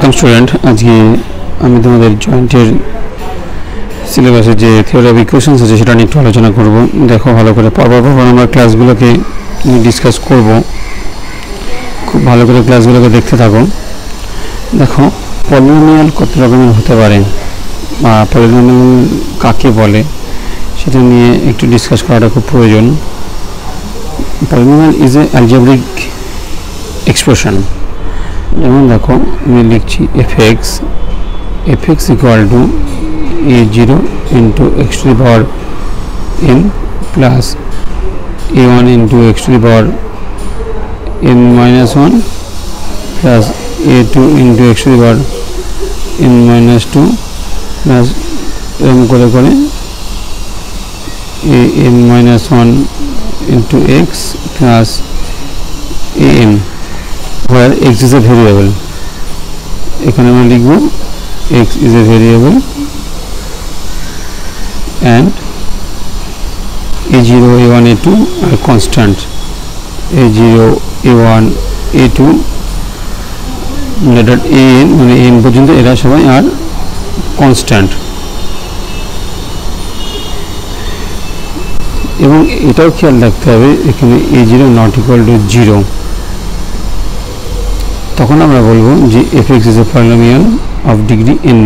Welcome student आज के আমি তোমাদের জয়েন্টের সিলেবাসে যে থিওরি অফ ইকুয়েশনস আছে সেটা নিয়ে একটু আলোচনা করব। দেখো ভালো করে পরপর আমরা ক্লাসগুলোকে ডিসকাস করব, খুব ভালো করে ক্লাসগুলোকে দেখতে থাকো। দেখো পলিনোমিয়াল কত রকমের হতে পারে বা পলিনোমিয়াল কাকে বলে সেটা নিয়ে একটু ডিসকাস করাটা খুব প্রয়োজন। Polynomial is a algebraic expression. যেমন দেখো আমি লিখছি fx equal to a0 into x to the power n plus a1 into x to the power n minus 1 plus a2 into x to the power n minus 2 plus m করে a n minus 1 into x plus an where x is a variable. এখানে আমরা লিখব x is a variable and a0 a1 a2 are constant. a0 a1 a2 letter an মানে n পর্যন্ত এরা সবাই আর constant. এবং এটাও খেয়াল রাখতে হবে এখানে a0 not equal to 0, তখন আমরা বলবো যে fx is a polynomial of degree n,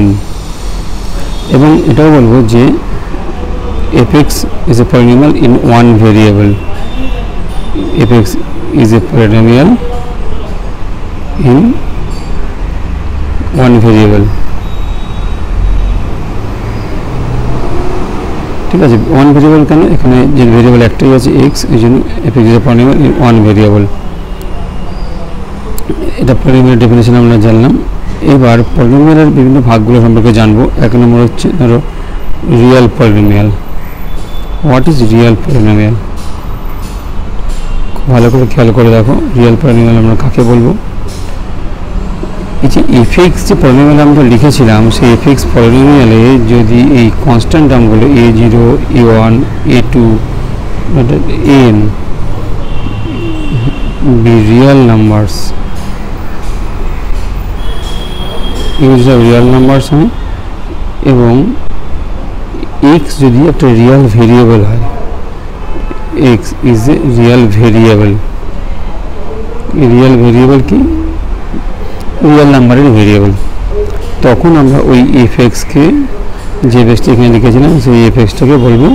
এবং এটাও বলবো যে fx is a polynomial in one variable. fx is a polynomial in one variable. ঠিক আছে, ওয়ান ভেরিয়েবল কেন? এখানে যে ভেরিয়েবল একটাই আছে x, এই জন্য fx is a polynomial in one variable. এটা পলিনোমিয়াল ডেফিনেশন আমরা জানলাম। এবার পলিনোমিয়ালের বিভিন্ন ভাগগুলো সম্পর্কে জানবো। এক নম্বর হচ্ছে ধরো real polynomial. What is real polynomial? খুব ভালো করে খেয়াল করে দেখো রিয়েল পলিনোমিয়াল আমরা কাকে বলবো। এই যে এফএক্স যে পলিনোমিয়াল আমরা লিখেছিলাম সেই এফএক্স পলিনোমিয়ালে যদি এই কনস্ট্যান্ট টার্মগুলো a0 a1 a2 an be real numbers, এগুলো রিয়েল নাম্বারস হয় এবং x যদি একটা রিয়েল ভেরিয়েবল হয়, x is a real variable. Real variable কি? রিয়েল নাম্বারের ভেরিয়েবল। তখন আমরা ওই এফএক্সকে যে এফএক্সটা এখানে লিখেছিলাম সেই এফএক্সটাকে বলবো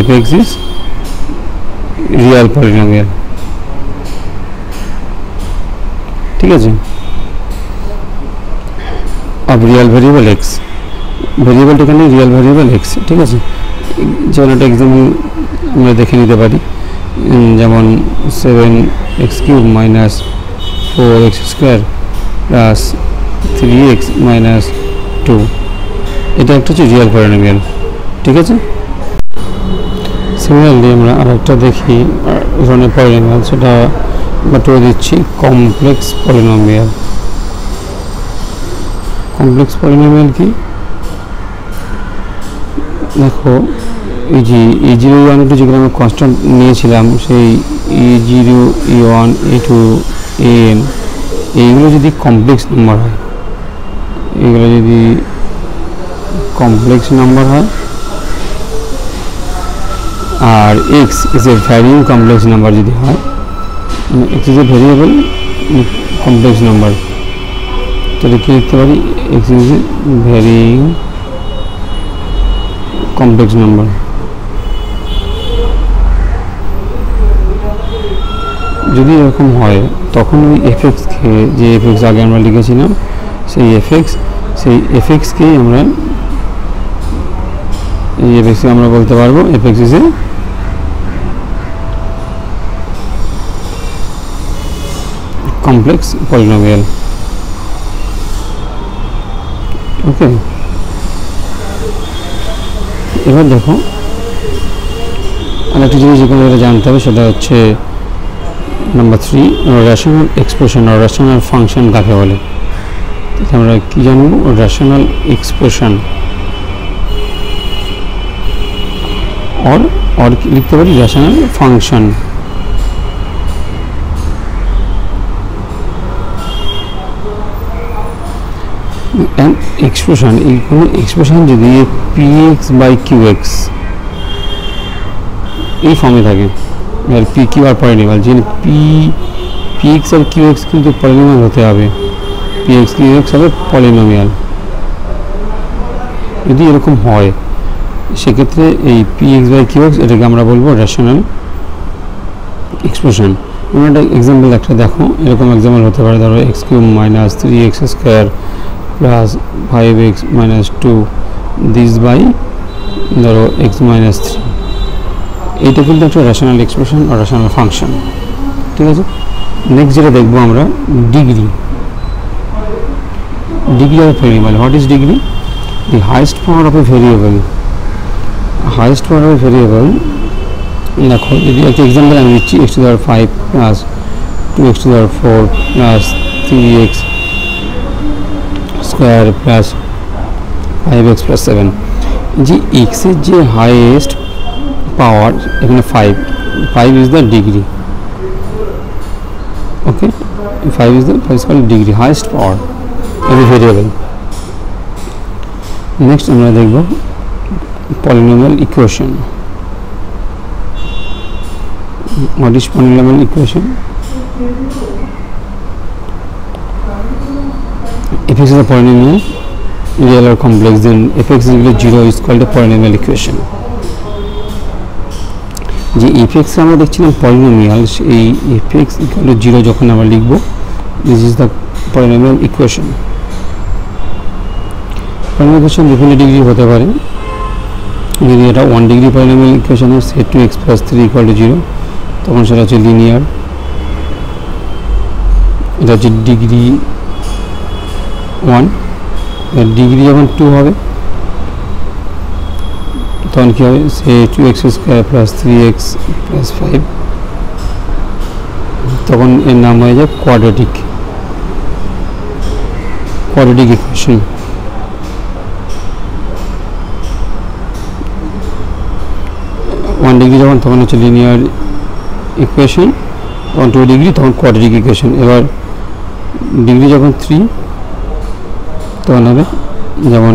এফএক্স ইজ রিয়েল পলিনোমিয়াল। ঠিক আছে, of real variable x, ভেরিয়েবলটা এখানে রিয়েল ভেরিয়েবল x। ঠিক আছে, যেমন একটা এক্সাম্পল আমরা দেখে নিতে পারি, যেমন 7x³ minus 4x² plus 3x minus 2, এটা একটা হচ্ছে রিয়েল পলিনোমিয়াল। ঠিক আছে, সিমিলারলি আমরা আরেকটা দেখি ধরনের পলিনোমিয়াল, সেটা বাটুয়ে দিচ্ছি কমপ্লেক্স পলিনোমিয়াল। কমপ্লেক্স পলিনোমিয়াল কি? দেখো এই যে a0 a1 a2 যেগুলো আমরা কনস্ট্যান্ট নিয়েছিলাম সেই a0 a1 a2 an, এইগুলো যদি কমপ্লেক্স নাম্বার হয়, এইগুলো যদি কমপ্লেক্স নাম্বার হয় আর x is A varying complex number যদি হয়, x is A variable complex number, তাহলে কি লিখতে পারি? x is a varying complex number। যদি এরকম হয় তখন ওই এফএক্সকে, যে এফএক্স আগে আমরা লিখেছিলাম সেই এফএক্সকে আমরা এই এফএক্সকে আমরা বলতে পারবো f x is a complex polynomial. Okay, এবার দেখো আরেকটা জিনিস যেখানে জানতে হবে সেটা হচ্ছে নাম্বার 3, রেশনাল এক্সপ্রেশন আর রেশনাল ফাংশন কাকে বলে। আমরা কি জানবো? রেশনাল এক্সপ্রেশন অর লিখতে পারি রেশনাল ফাংশন। অ্যান্ড এক্সপ্রেশন, এই কোনো এক্সপ্রেশন যদি px বাই qx এই ফর্মে থাকে, এবার পি কিউ আর পলিনোমিয়াল, যে px আর qx কিন্তু পলিনোমিয়াল হতে হবে, px qx হবে পলিনোমিয়াল। যদি এরকম হয় সেক্ষেত্রে এই px বাই qx এটাকে আমরা বলবো রেশনাল এক্সপ্রেশন। আমরা একটা এক্সাম্পল একটা দেখো, এরকম এক্সাম্পল হতে পারে, ধরো x cube minus 3x square plus 5x minus 2 this by ধরো x মাইনাস 3, এইটা কিন্তু একটা রেশনাল এক্সপ্রেশন আর রেশনাল ফাংশন, ঠিক আছে। নেক্সট যেটা দেখবো আমরা degree, degree of variable. What is degree? The highest power of a variable, highest power of a variable. দেখো যদি একটা এক্সাম্পল আমি দিচ্ছি, x to the power 5 plus 2x to the power 4 plus 3x square plus 5x plus 7, যে x এর যে highest পাওয়ার এখানে 5 is the degree, okay, 5 is called degree, highest power of a variable. Next আমরা দেখব polynomial equation. What is polynomial equation? If x is a polynomial, real or complex, then f(x is equal to 0) is called a polynomial equation. যে f(x) আমরা দেখছিলাম polynomial, এই f(x) equal to 0 যখন আমরা লিখব, this is the polynomial equation. Polynomial equation বিভিন্ন degree হতে পারে। যদি এটা 1 ডিগ্রি পলিনোমিয়াল ইকুয়েশন হয়, set 2x plus 3 equal to 0, তখন সেটা হচ্ছে লিনিয়ার। এটা হচ্ছে ডিগ্রি 1, ডিগ্রি যখন 2 হবে তখন কী হবে, সে 2x square plus 3x plus 5, তখন এর নাম হয়ে যায় কোয়াড্রেটিক ইকুয়েশন। 1 ডিগ্রি যখন, তখন হচ্ছে লিনিয়ার ইকুয়েশন, তখন 2 ডিগ্রি তখন কোয়াড্রেটিক ইকুয়েশন। এবার ডিগ্রি যখন 3 তখন হবে যেমন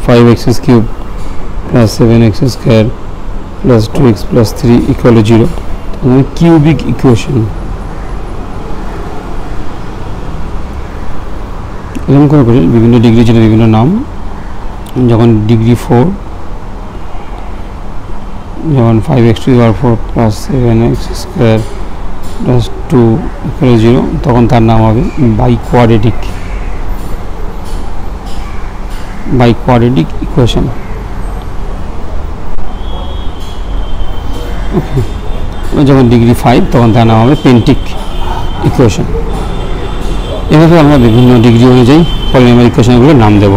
5x cube plus 7x square plus 2x plus 3 equal to 0, মানে কিউবিক ইকুয়েশন। এরকম করে বিভিন্ন ডিগ্রি জন্য বিভিন্ন নাম। যখন ডিগ্রি 4, যেমন 5x two the power 4 plus 7x square plus 2 equal to 0, তখন তার নাম হবে বাই কোয়াড্রেটিক ইকুয়েশন। ওকে, যখন ডিগ্রি 5 তখন তার নাম হবে পেন্টিক ইকুয়েশন। এভাবে আমরা বিভিন্ন ডিগ্রি অনুযায়ী পলিনোমিয়াল ইকুয়েশনগুলোর নাম দেব।